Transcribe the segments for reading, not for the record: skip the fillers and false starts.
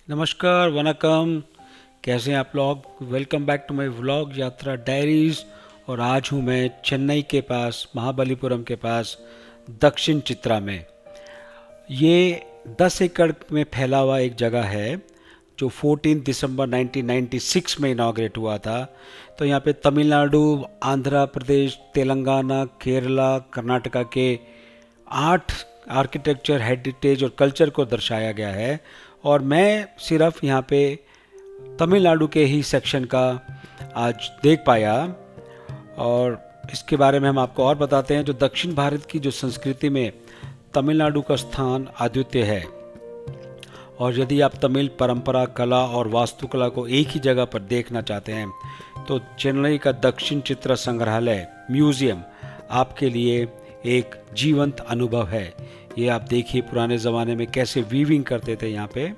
नमस्कार, वनकम। कैसे हैं आप लोग? Welcome back to my vlog Yatra diaries. और आज हूँ मैं चेन्नई के पास, महाबलीपुरम के पास, दक्षिण चित्रा में। ये 10 एकड़ में फैला हुआ एक जगह है जो 14 दिसंबर 1996 में इनाग्रेट हुआ था। तो यहाँ पे तमिलनाडु, आंध्र प्रदेश, तेलंगाना, केरला, कर्नाटका के 8 आर्किटेक्चर, हेरिटेज और कल्चर को दर्शाया गया है। और मैं सिर्फ यहाँ पे तमिलनाडु के ही सेक्शन का आज देख पाया। और इसके बारे में हम आपको और बताते हैं। जो दक्षिण भारत की जो संस्कृति में तमिलनाडु का स्थान अद्वितीय है। और यदि आप तमिल परंपरा, कला और वास्तुकला को एक ही जगह पर देखना चाहते हैं तो चेन्नई का दक्षिण चित्रा संग्रहालय म्यूजियम आपके लिए एक जीवंत अनुभव है। ये आप देखिए पुराने ज़माने में कैसे वीविंग करते थे यहाँ पे।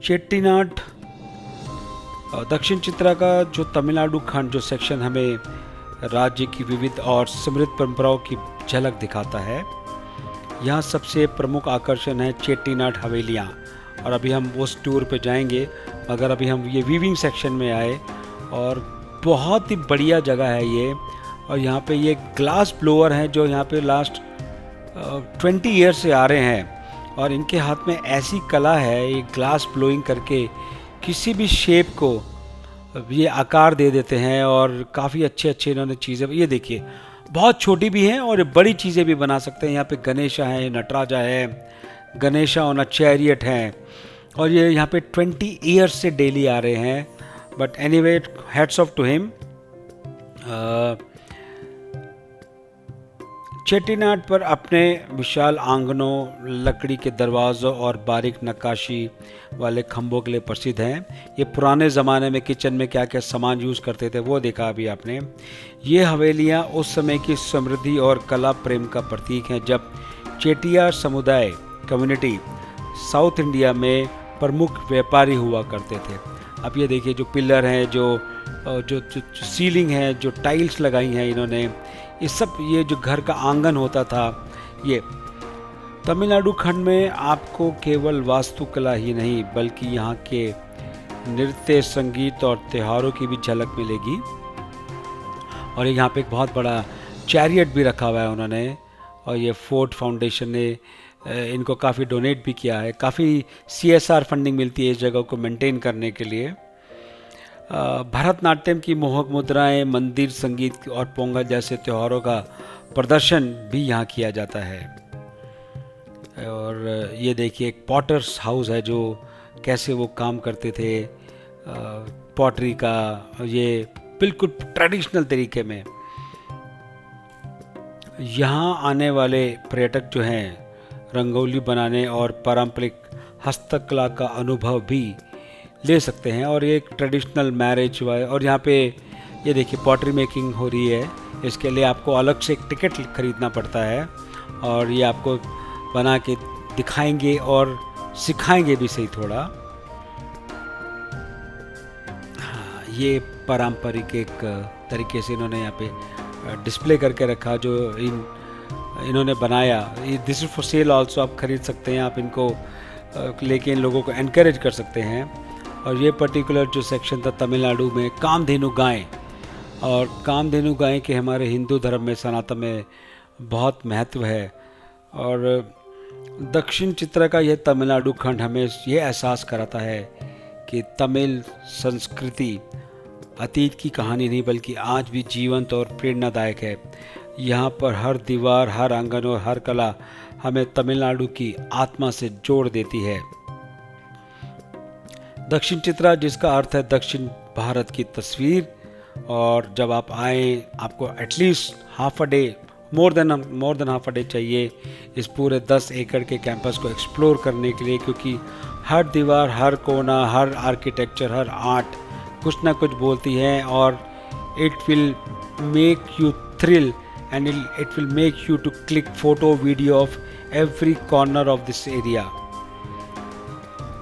चेट्टीनाड दक्षिण चित्रा का जो तमिलनाडु खंड जो सेक्शन हमें राज्य की विविध और समृद्ध परंपराओं की झलक दिखाता है। यहाँ सबसे प्रमुख आकर्षण है चेट्टीनाड हवेलियाँ। और अभी हम उस टूर पे जाएंगे, मगर अभी हम ये वीविंग सेक्शन में आए और बहुत ही बढ़िया जगह है ये। और यहाँ पे ये ग्लास ब्लोअर हैं जो यहाँ पे लास्ट 20 ईयर से आ रहे हैं। और इनके हाथ में ऐसी कला है, ये ग्लास ब्लोइंग करके किसी भी शेप को ये आकार दे देते हैं। और काफ़ी अच्छे अच्छे इन्होंने चीज़ें, ये देखिए, बहुत छोटी भी हैं और बड़ी चीज़ें भी बना सकते हैं। यहाँ पे गणेशा है, नटराजा है, गणेशा ऑन अ चैरियट हैं। और ये यहाँ पे 20 ईयर्स से डेली आ रहे हैं। But anyway, hats off to him. Chettinad पर अपने विशाल आंगनों, लकड़ी के दरवाज़ों और बारीक नक्काशी वाले खंभों के लिए प्रसिद्ध हैं। ये पुराने ज़माने में किचन में क्या क्या सामान यूज़ करते थे वो देखा अभी आपने। ये हवेलियाँ उस समय की समृद्धि और कला प्रेम का प्रतीक हैं, जब चेटियार समुदाय कम्युनिटी साउथ इंडिया में प्रमुख व्यापारी हुआ करते थे। अब ये देखिए, जो पिलर हैं, जो जो, जो, जो सीलिंग है, जो टाइल्स लगाई हैं इन्होंने, ये सब, ये जो घर का आंगन होता था, ये तमिलनाडु खंड में आपको केवल वास्तुकला ही नहीं बल्कि यहाँ के नृत्य, संगीत और त्योहारों की भी झलक मिलेगी। और यहाँ पे एक बहुत बड़ा चैरियट भी रखा हुआ है उन्होंने। और ये फोर्ट फाउंडेशन ने इनको काफ़ी डोनेट भी किया है। काफ़ी CSR फंडिंग मिलती है इस जगह को मेंटेन करने के लिए। भरतनाट्यम की मोहक मुद्राएं, मंदिर संगीत और पोंगल जैसे त्योहारों का प्रदर्शन भी यहाँ किया जाता है। और ये देखिए, एक पॉटर्स हाउस है जो कैसे वो काम करते थे पॉटरी का, ये बिल्कुल ट्रेडिशनल तरीके में। यहाँ आने वाले पर्यटक जो हैं रंगोली बनाने और पारंपरिक हस्तकला का अनुभव भी ले सकते हैं। और ये एक ट्रेडिशनल मैरिज हुआ है। और यहाँ पे ये देखिए, पॉटरी मेकिंग हो रही है। इसके लिए आपको अलग से एक टिकट खरीदना पड़ता है और ये आपको बना के दिखाएंगे और सिखाएंगे भी सही थोड़ा। हाँ, ये पारंपरिक एक तरीके से इन्होंने यहाँ पे डिस्प्ले करके रखा जो इन्होंने बनाया। This is for sale also, आप खरीद सकते हैं, आप इनको लेके इन लोगों को एनकरेज कर सकते हैं। और ये पर्टिकुलर जो सेक्शन था तमिलनाडु में कामधेनु गाय, और कामधेनु गाय के हमारे हिंदू धर्म में, सनातन में बहुत महत्व है। और दक्षिण चित्रा का यह तमिलनाडु खंड हमें ये एहसास कराता है कि तमिल संस्कृति अतीत की कहानी नहीं बल्कि आज भी जीवंत और प्रेरणादायक है। यहाँ पर हर दीवार, हर आंगन और हर कला हमें तमिलनाडु की आत्मा से जोड़ देती है। दक्षिण चित्रा, जिसका अर्थ है दक्षिण भारत की तस्वीर। और जब आप आए, आपको at least half a day, more than half a day चाहिए इस पूरे 10 एकड़ के कैंपस को एक्सप्लोर करने के लिए, क्योंकि हर दीवार, हर कोना, हर आर्किटेक्चर, हर आर्ट कुछ ना कुछ बोलती है। और it will make you thrill and it will make you to click photo, video of every corner of this area.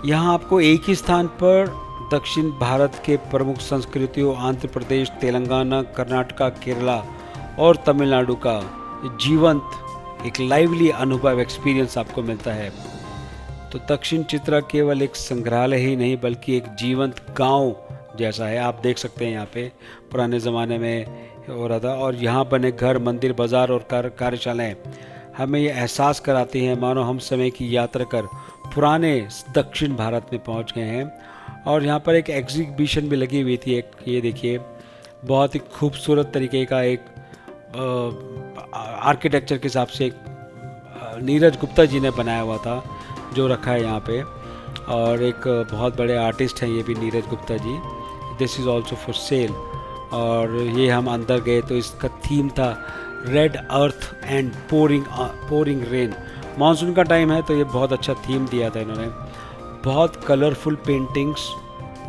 यहाँ आपको एक ही स्थान पर दक्षिण भारत के प्रमुख संस्कृतियों, आंध्र प्रदेश, तेलंगाना, कर्नाटका, केरला और तमिलनाडु का जीवंत एक लाइवली अनुभव, एक्सपीरियंस आपको मिलता है। तो दक्षिण चित्रा केवल एक संग्रहालय ही नहीं बल्कि एक जीवंत गांव जैसा है। आप देख सकते हैं यहाँ पे पुराने ज़माने में हो रहा था, और यहाँ बने घर, मंदिर, बाज़ार और कार्यशालाएँ हमें ये एहसास कराती हैं मानो हम समय की यात्रा कर पुराने दक्षिण भारत में पहुँच गए हैं। और यहाँ पर एक एग्जीबिशन भी लगी हुई थी, एक ये देखिए बहुत ही खूबसूरत तरीके का एक आर्किटेक्चर के हिसाब से एक नीरज गुप्ता जी ने बनाया हुआ था जो रखा है यहाँ पे। और एक बहुत बड़े आर्टिस्ट हैं ये भी, Neeraj Gupta ji. This is also for sale. और ये हम अंदर गए तो इसका थीम था red earth and pouring rain. Monsoon का टाइम है तो ये बहुत अच्छा थीम दिया था इन्होंने। बहुत कलरफुल पेंटिंग्स,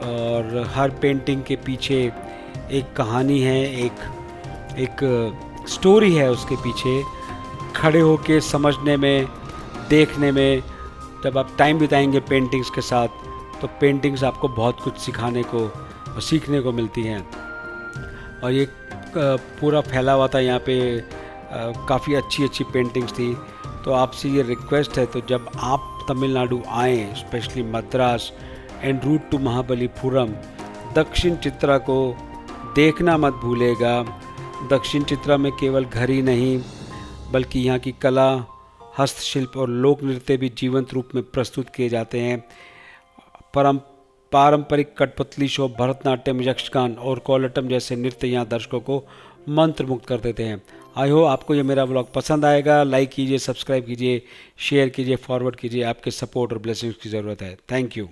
और हर पेंटिंग के पीछे एक कहानी है, एक स्टोरी है उसके पीछे। खड़े होके समझने में, देखने में, जब आप टाइम बिताएंगे पेंटिंग्स के साथ तो पेंटिंग्स आपको बहुत कुछ सिखाने को और सीखने को मिलती हैं। और ये पूरा फैला हुआ था यहाँ पे, काफ़ी अच्छी अच्छी पेंटिंग्स थी। तो आपसे ये रिक्वेस्ट है, तो जब आप तमिलनाडु आएँ, specially Madras and route to Mahabalipuram, Dakshin Chitra को देखना मत भूलेगा। दक्षिण चित्रा में केवल घर ही नहीं बल्कि यहाँ की कला, हस्तशिल्प और लोक नृत्य भी जीवंत रूप में प्रस्तुत किए जाते हैं। पारंपरिक कठपुतली शो, भरतनाट्यम, यक्षगान और कोलाटम जैसे नृत्य यहाँ दर्शकों को मंत्रमुग्ध कर देते हैं। आई होप आपको ये मेरा व्लॉग पसंद आएगा। लाइक कीजिए, सब्सक्राइब कीजिए, शेयर कीजिए, फॉरवर्ड कीजिए। आपके सपोर्ट और ब्लेसिंग्स की ज़रूरत है। Thank you.